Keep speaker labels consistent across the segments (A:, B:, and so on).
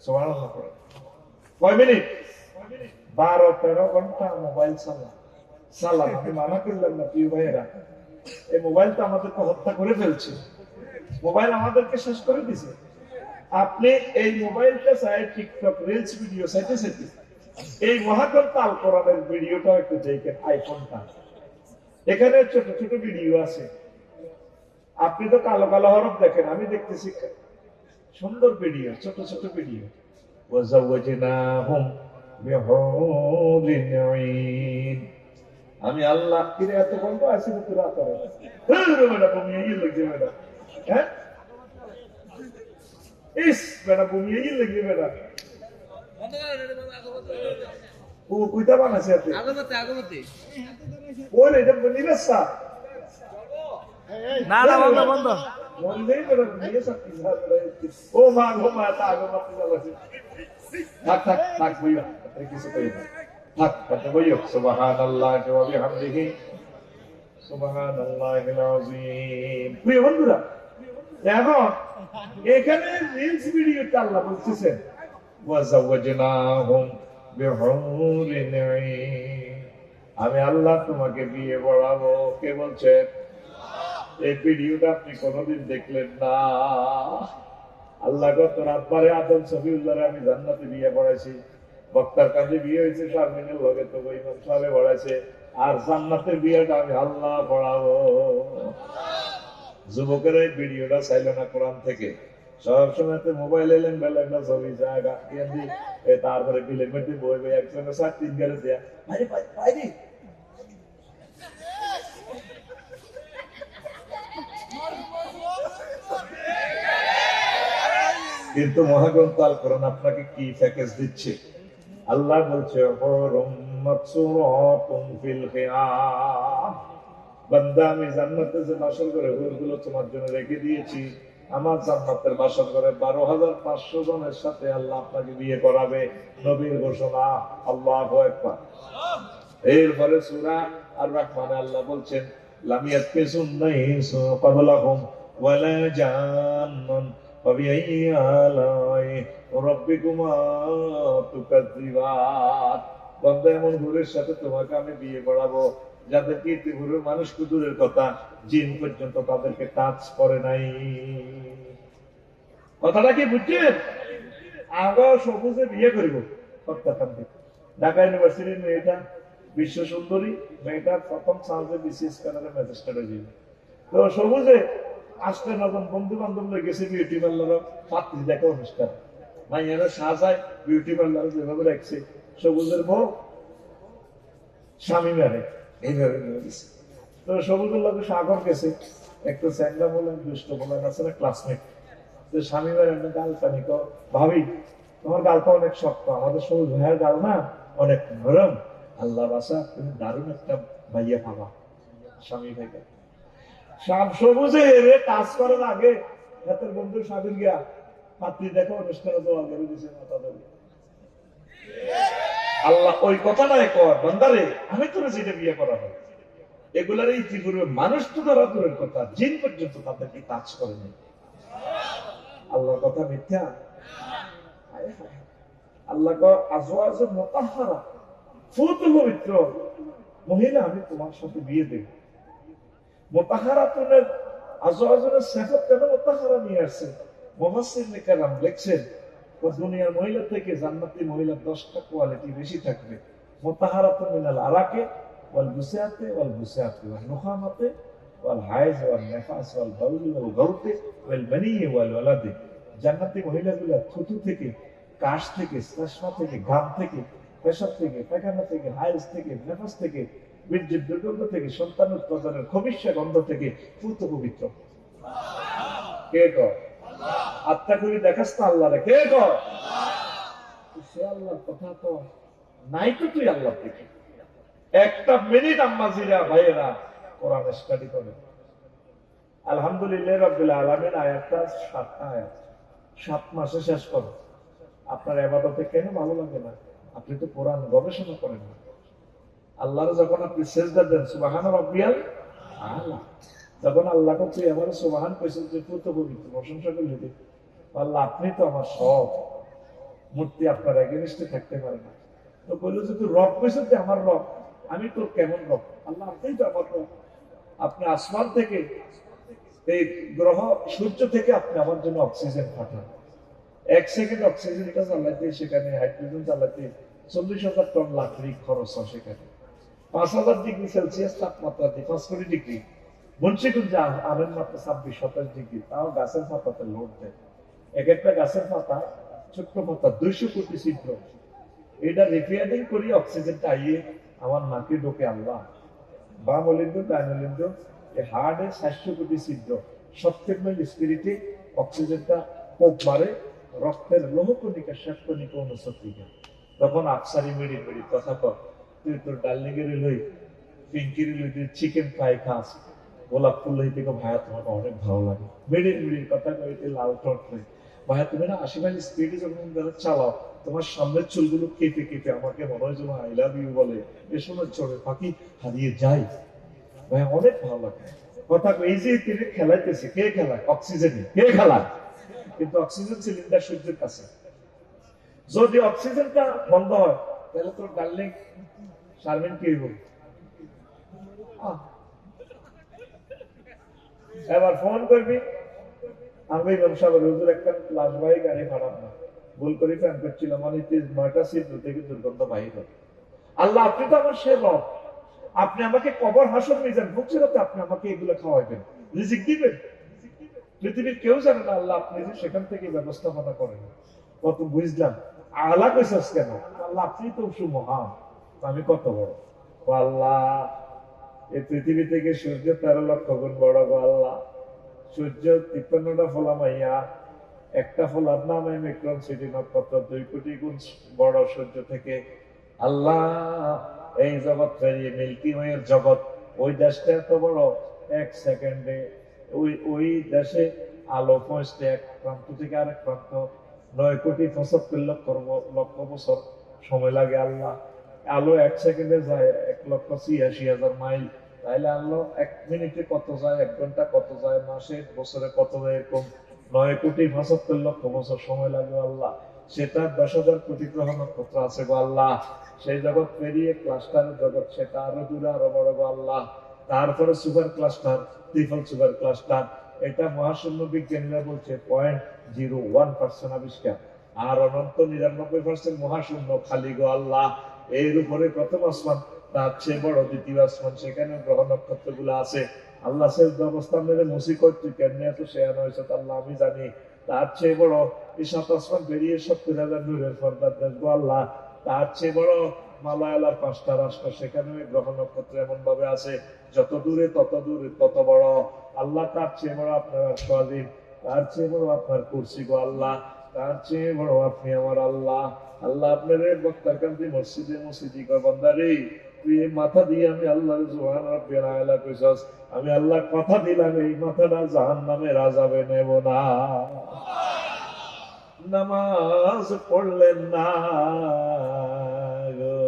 A: সুবহানাল্লাহ পড়েন। কয় মিনিট? 12-13 ঘন্টা মোবাইল চালান। আমি মানা করলাম না প্রিয় ভাইয়েরা, এই মোবাইল তো আমাদেরকে হত্যা করে ফেলছে, মোবাইল আমাদেরকে শেষ করে দিছে। আপনি এই মোবাইলটা চাই টিকটক রিলস ভিডিও চাইতে চাইতে এই মহাগ্রন্থ আল কোরআনের ভিডিওটাও একটু দেখেন, আইফোনটা এখানে ছোট ছোট ভিডিও আছে। আপনি তো কালো কালো হরফ দেখেন, আমি দেখতেছি সুন্দর ভিডিও, ছোট ছোট ভিডিও। ওয়াজাওয়াজনাহুম বিহুরিন আইন। আমি আল্লাহ কিরে এত গন্ধ আছে তো রাত করে বেটা ঘুমিয়ে গিয়ে লাগছে বেটা, হ্যাঁ ইস বেটা ঘুমিয়ে গিয়ে লাগছে বেটা। ও কইতা বানাছে এতে ওরে এটা নিবেশা
B: না না বন্ধ বন্ধ
A: বন্ধই বেটা ঘুমিয়ে সত্যি ও মা গো মা তা গো মা তুই থাক থাক থাক বইয়া কিছু কই না থাক কথা বইও। সুবহানাল্লাহি ওয়া বিহামদিহি সুবহানাল্লাহিল আযীম। প্রিয় বন্ধুরা, এখন এখানে রিলস ভিডিওতে আল্লাহ বলতেছেন ওয়াজাওয়াজনাহুম বিহুরিন আইন। আমি আল্লাহ তোমাকে বিয়ে পড়াবো। কে বলছে? এই ভিডিওটা আপনি কোনোদিন দেখলেন না। আল্লাহ গো তোর আব্বারে আদম সফিউল্লাহরে আমি জান্নাতে বিয়ে পড়াইছি, বক্তার কাছে বিয়ে হয়েছে, শারমিনের লগে তো ইমাম সাহেব পড়াইছে, আর জান্নাতের বিয়েটা আমি আল্লাহ পড়াবো। যুবকের এই ভিডিওটা চাইল না কোরআন থেকে, সবসময় মোবাইল এলেন বেলা একটা ছবি জায়গা তারপরে বিলের মধ্যে বই বই একসঙ্গে 4-3 গেলে দেয়া বাইরে কিন্তু মহাগ্রন্থ আল কোরআন আপনাকে কি প্যাকেজ দিচ্ছে? আল্লাহ বলছে বান্দা আমি জান্নাতে যে বাসর করে হুরগুলো তোমার জন্য রেখে দিয়েছি, আমার জান্নাতের বাসর করে 12,500 জনের সাথে আল্লাহ আপনাকে বিয়ে করাবে। নবীর ঘোষণা, আল্লাহু আকবার। এরপরে সূরা আর রহমানে আল্লাহ বলছেন লামিয়াত কিসুন্নাইসু ক্বাবলাহুম ওয়ালা জান্নান ফাবিআইয়ি আলাই রাব্বিকুমা তুকাজ্জিবান। বান্দা এমন হুরের সাথে তোমাকে আমি বিয়ে পড়াবো যাদেরকে ইতিপূর্বে মানুষ দূরের কথা জিন পর্যন্ত তাদেরকে টাচ করে নাই। কথাটা কি বুঝছেন? আগে সবুজে বিয়ে করিব সত্যাকান্তি। ঢাকা ইউনিভার্সিটির মেয়েটা বিশ্ব সুন্দরী, মেয়েটা প্রথম চান্সে বিসিএস ক্যাডারে ম্যাজিস্ট্রেট হয়ে যাবে। তো সবুজে আসতে নতুন বন্ধু বান্ধব লয়ে গেছে বিউটি পার্লার পাত্রী দেখা অনুষ্ঠান, মাইয়ারা সাজায় বিউটি পার্লার যেভাবে রাখছে, সবুজের বউ স্বামী মেরে এইভাবে নিয়ে গেছে। তো সবুজের লোক সাগর গেছে, একটু স্যাংলা বলেন দুষ্ট বলেন আছে না ক্লাসমেট, তো স্বামী মেরে গাল পানি কর ভাবি তোমার গালটা অনেক শক্ত, আমাদের সবুজ ভাইয়ের গাল না অনেক নরম, আল্লাহ বাসা তুমি দারুণ একটা ভাইয়া পাবা। স্বামী ভাইকে সবুজে কাজ করার আগে হাতের বন্ধু স্বামীর গিয়া পাত্রী দেখো অনুষ্ঠানে দোয়া করে দিছে মাথা ধরে। আল্লাহ ওই কথাটাই কর বান্দারে আমি তোর যেটা বিয়ে করা হয় এগুলার ইতিপূর্বে মানুষ তো ধরা দূরের কথা জিন পর্যন্ত তাদেরকে টাচ করেনি। আল্লাহর কথা মিথ্যা? আল্লাহ আজওয়াজ মুতাহহারা ফুত পবিত্র মহিলা আমি তোমার সাথে বিয়ে দেব। মুতাহহারাতুনের আজওয়াজের সিফাত কেন মুতাহহারা নিয়ে আসছে? মুফাসসিরিনে কেরাম লিখছেন ও দুনিয়ার মহিলা থেকে জান্নাতি মহিলা 10টা কোয়ালিটি বেশি থাকবে। মুতাহহারাতুন মিনাল আরাকে ওয়াল বুসাতে ওয়াল বুসাতে ওয়াল নুখামাতে ওয়াল হাইজ ওয়াল নিফাস ওয়াল বাউল ওয়াল গাউতে ওয়াল মানি ওয়াল ওয়ালাদে। জান্নাতি মহিলাগুলো থুতু থেকে, কাশ থেকে, শ্লেষ্মা থেকে, ঘাম থেকে, পেশাব থেকে, পায়খানা থেকে, হাইজ থেকে, নেফাস থেকে, বীর্যের দুর্গন্ধ থেকে, সন্তান উৎপাদনের খবিষ্যা গন্ধ থেকে পুত পবিত্র। কে কর? আত্মা করে দেখাস তো আল্লাহ রে, কে কর? সে আল্লাহর কথা তো নাই তো তুই আল্লাহ থেকে। একটা মিনিট আম্মাজিরা ভাইয়েরা কোরআন স্টাডি করে। আলহামদুলিল্লাহ রাব্বিল আলামিন আয়াতটা 7টা আয়াত, 7 মাসে শেষ করো। আপনার ইবাদতে কেন ভালো লাগে না? আপনি তো কোরআন গবেষণা করেন না। আল্লাহর যখন আপনি সিজদা দেন সুবহান রাব্বিয়াল আলা, যখন আল্লাহকে তুই আমার সুবহান কইছেন যে পুত পবিত্র প্রশংসা করলি, আল্লাহ আপনি তো আমার সব, মূর্তি আপনার এগেনিস্টে থাকতে পারে না। তো বললো যে তুই রব কইছিস যে আমার রব, আমি তোর কেমন রব? আল্লাহ আপনিই তো আমার রব। আপনি আসমান থেকে, এই গ্রহ সূর্য থেকে আপনি আমার জন্য অক্সিজেন পাঠান। 1 সেকেন্ড অক্সিজেনটা চালাইতে সেখানে হাইড্রোজেন চালাইতে 40,000 টন লাকড়ি খরচ হয়। সেখানে 5,000 ডিগ্রি সেলসিয়াস তাপমাত্রা, 5 ডিগ্রি, মুন্সিগঞ্জে আমের মাত্রা 26-27 ডিগ্রি, তাও গাছের পাতাতে লোড দেয়। এক একটা গাছের পাতা, ছোট্ট পাতা, 200 কোটি ছিদ্র। এটা রিপেয়ারিং করি অক্সিজেনটা আইয়ে আমার নাকে ঢোকে। আল্লাহ বাম অলিন্দ ডাইন অলিন্দ, এই হার্টে 700 কোটি ছিদ্র, সত্যের স্পিরিটে অক্সিজেনটা কোপ মারে রক্তের লোহকণিকা, শ্বেতকণিকা, অনুসত্রিকা। তখন আফসারি মেরি মেরি কথা কর, তুই তোর ডার্লিংয়ের লই, পিঙ্কির লই, তুই চিকেন ফ্রাই খাস, গোলাপ ফুল লইতে ভাইয়া তোমাকে অনেক ভালো লাগে। মেরির মেরির কথা কইতে লাল টট হয়ে, ভাইয়া তুমি না 80 মাইল স্পিডে যখন চালাও, তোমার সামনের চুলগুলো কেটে কেটে আমাকে মনে হয় যেন আই লাভ ইউ বলে, এ সময় চড়ে পাখি হারিয়ে যায়। ভাইয়া অনেক ভালো লাগে কথা। এই যে তিনি খেলাইতেছে, কে খেলায়? অক্সিজেনে। কে খেলায়? কিন্তু অক্সিজেন সিলিন্ডার সূর্যের কাছে। যদি অক্সিজেনটা বন্ধ হয় তাহলে তোর ডার্লিং শারমিন কি হইব? এবার ফোন করবি, আমি ব্যবসাবাদী হুজুর একটা লাশবাহী গাড়ি খারাপ না, ভুল করে ফ্যান করছিলাম, মানে 9টা সিট থেকে দুর্গন্ধ বাহির হয়। আল্লাহ আপনি তো আমার সে রব, আপনি আমাকে কবর হাসর মিজান ভুগছিলাতে আপনি আমাকে এগুলো খাওয়াইবেন, রিজিক দিবেন। পৃথিবীর কেউ জানে না আল্লাহ আপনি যে সেখান থেকে ব্যবস্থাপনা করেন। কত বুঝলাম আল্লাহ কইসাস কেন? আল্লাহ আপনি তো মহান, আমি কত বড়। আল্লাহ এই পৃথিবী থেকে সূর্য 13 লক্ষ গুণ বড় গো আল্লাহ। সূর্য 53টা ফোলা মাইয়া, একটা ফোলার নাম মিক্রন সিটি নক্ষত্র, 2 কোটি গুণ বড় সূর্য থেকে। আল্লাহ এই জগৎ ফেরিয়ে মিল্কি ওয়ের জগৎ, ওই দেশটা এত বড়, 1 সেকেন্ডে ওই দেশে আলো পৌঁছতে এক প্রান্ত থেকে আরেক প্রান্ত 9,75,00,000 বছর সময় লাগে। আল্লাহ আলো 1 সেকেন্ডে যায় 1,86,000 মাইল। তাইলে আল্লাহ 1 মিনিটে কত যায়, 1 ঘন্টা কত যায়, মাসে বছরে কত যায়, এরকম 9,75,00,000 বছর সময় লাগে আল্লাহ। সেটা 10,000 কোটি গ্রহ নক্ষত্র আছে গো আল্লাহ। সেই জগৎ পেরিয়ে ক্লাস্টারের জগৎ, সেটা আরো দূরে আরো বড় গো আল্লাহ। তারপরে super cluster, triple super cluster, এটা মহাশূন্য বিজ্ঞানীরা বলছে 0.01% আবিষ্কার। আর অনন্ত 99% মহাশূন্য খালি গো আল্লাহ। এর উপরে প্রথম আসমান, তার চেয়ে বড় দ্বিতীয় আসমান, সেখানে গ্রহ নক্ষত্র গুলো আছে। আল্লাহ সে অবস্থান মেরে মুসি করছি কেমনি এত শেয়ার হয়েছে আল্লাহ আমি জানি। তার চেয়ে বড় এই 7 আসমান পেরিয়ে 70,000 নূরের পর্দার দেশ গো আল্লাহ। তার চেয়ে বড় মালায়ালার 5টা রাষ্ট্র, সেখানে গ্রহ নক্ষত্র এমন ভাবে আছে, যত দূরে তত দূরে তত বড়। আল্লাহ তার চেয়ে বড় আপনার স্বাধীন, তার চেয়ে বড় আপনার কুরসি গো আল্লাহ, তার চেয়ে বড় আপনি আমার আল্লাহ। আল্লাহ আপনার বক্তার কান্তি মসজিদে মসজিদি কয় বান্দারে, তুই এই মাথা দিয়ে আমি আল্লাহ সুবহান রাব্বিয়াল আলা কইছস, আমি আল্লাহ কথা দিলাম এই মাথাটা জাহান্নামের আযাবে নেব না। নামাজ পড়লেন না গো,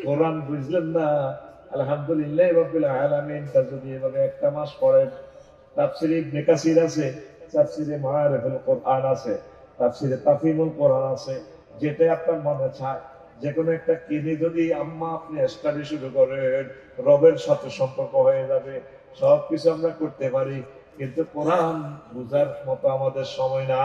A: কোরআন বুঝলেন না, আলহামদুলিল্লাহ রাব্বিল আলামিন। তা যদি এভাবে একটা মাস পড়েন, তাফসীরে ইবনে কাসির আছে, তাফসীরে মাআরিফুল কোরআন আছে, তাফসীরে তাফহিমুল কোরআন আছে, যেটা আপনার মনে চায় যে কোনো একটা কিনে যদি আম্মা আপনি স্টাডি শুরু করেন, রবের সাথে সম্পর্ক হয়ে যাবে। সবকিছু আমরা করতে পারি, কিন্তু কোরআন বুঝার মতো আমাদের সময় না।